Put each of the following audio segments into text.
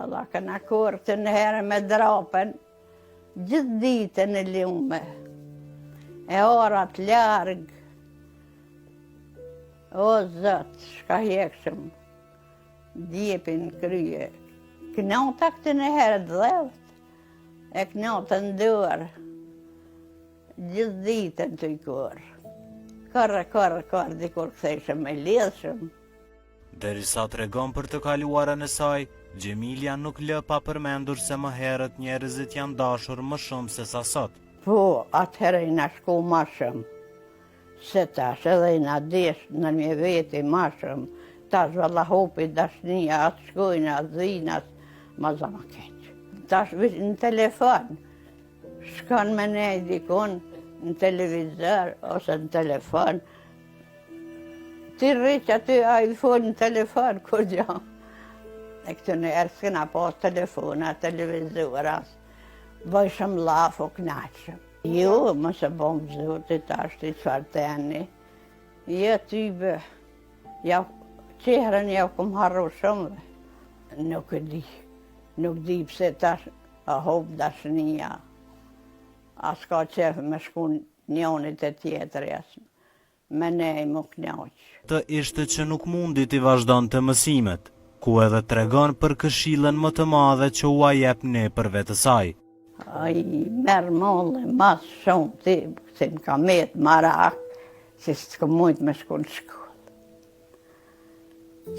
Allah këna kur të në herë me drapen, gjithë ditën e lume, e orat largë. O Zot, shka hjekshëm, djepin krye. Knota këtë në herë dhevët, e knota në dorë, gjithë ditën të i kur. Kërë, dikur këthejshëm e lidhshëm. Derisa tregon për të kaluarën e saj, Gjemilja nuk lë pa përmendur se më herët njerëzit janë dashur më shumë se sa sot. Po, atëherë i na shku ma shumë, se tash edhe i na desh në një veti ma shumë, tash valla hopi dashnia, atë shkojnë, atë dhinas, ma zama keq. Tash në telefon, shkon me ne dikun, në televizor ose në telefon, ti rriq aty a i fol në telefon, kur gjo. E këtë në erë s'kena pas telefona, televizoras, bëjshëm laf o knaqëm. Jo, më se bom zotit ashtë i qfar teni. Jo, tybe, qehrën ja kum harru shumë. Nuk e di, nuk di pse tash a hop dashnia. As ka qefë me shku njonit e tjetërjes, me nej më knaq. Të ishte që nuk mundi t'i vazhdon të mësimet, ku edhe tregon për këshillën më të madhe që u jep ne për vetësaj. Ai merë mollë mas shumë ti, se më ka metë marak, se s'ka mujt me shku në shkollë.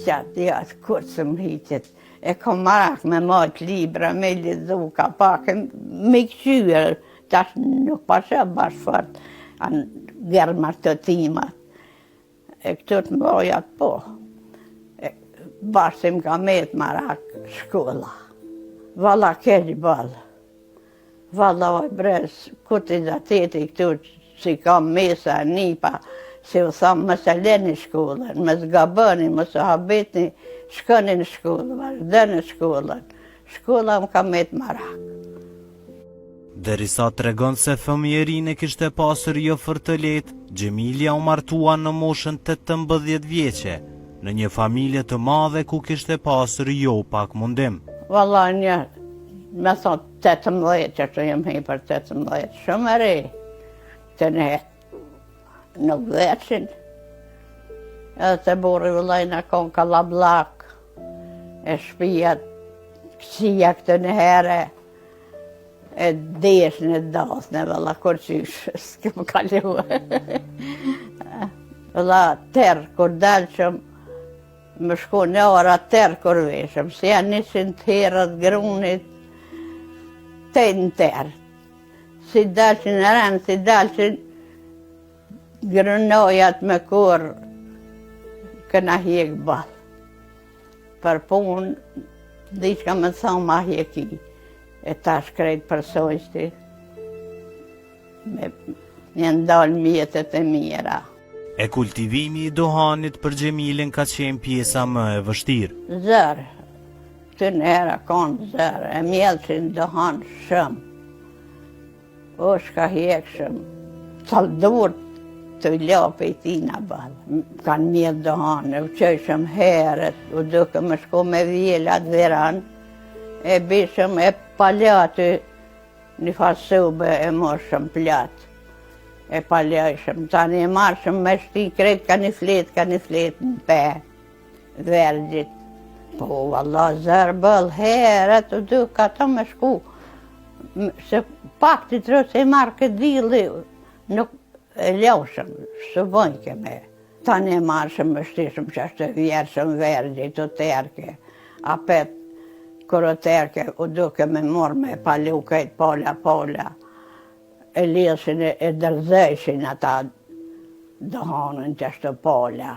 Qatë jatë kur së më hiqet, e ka marak me majtë libra, me lidhu ka pak, me këqyër, tash nuk pasha bashkë fort, anë gërmar të timat. E këtë të mbojat po. Bashkë më ka metë marak shkolla. Valla keq balë. Valla oj brez, kuti dhe teti këtu si kam mesa nipa, si u thamë mëse leni shkollën, mësë gabëni, mëse habetni, shkoni në shkollë, vazhdeni shkollën. Shkolla më ka metë marak. Derisa tregon se fëmijërinë e kishte pasur jo fort të lehtë, Gjemilja u martua në moshën 18 vjeçe, në një familje të madhe ku kishte pasur jo pak mundim. Valla një, me thot 18, që të jem hi për 18, shumë e re, të ne nuk veçin. Edhe të burri vëllajna kon kalablak, e shpijat, kësia këtë në here, e desh në dasnë, valla kur qysh, s'kem kalu. Valla tërë, kur dalë që më shku në ora tërë kur veshëm, se janë 100 herët grunit, të në tërë. Si dalëshin në rënë, si dalëshin grunojat me kur, këna hjek balë. Për punë, diçka me thonë ma hjeki. E tash krejt për sojsti, një ndalë mjetet e mira. E kultivimi i dohanit për Gjemilin ka qenë pjesa më e vështirë. Zërë, të nëra konë zërë, e mjellëshin dohan shumë. O shka hjekshëm, taldur të lopë i tina balë. Kanë mjellë dohan, e u qëshëm herët, u duke më shku me vjelat veranë, e bishëm e paljatë një fasube e moshëm platë. E paljajshëm, tani e marshëm me shti krejt ka një fletë në pe, vergjit. Po, valla, zërë bëllë herët, u duka ta me shku. Se pak të trësë e marrë këtë dili, nuk e ljoshëm, së bëjnë keme. Tani e marshëm me shtishëm që ashtë vjerëshëm vergjit, u terke, apet, kur o terke, u duke me morë me palu kajtë pola, e lidhëshin e dërzëshin ata dohanën që ashtë pola.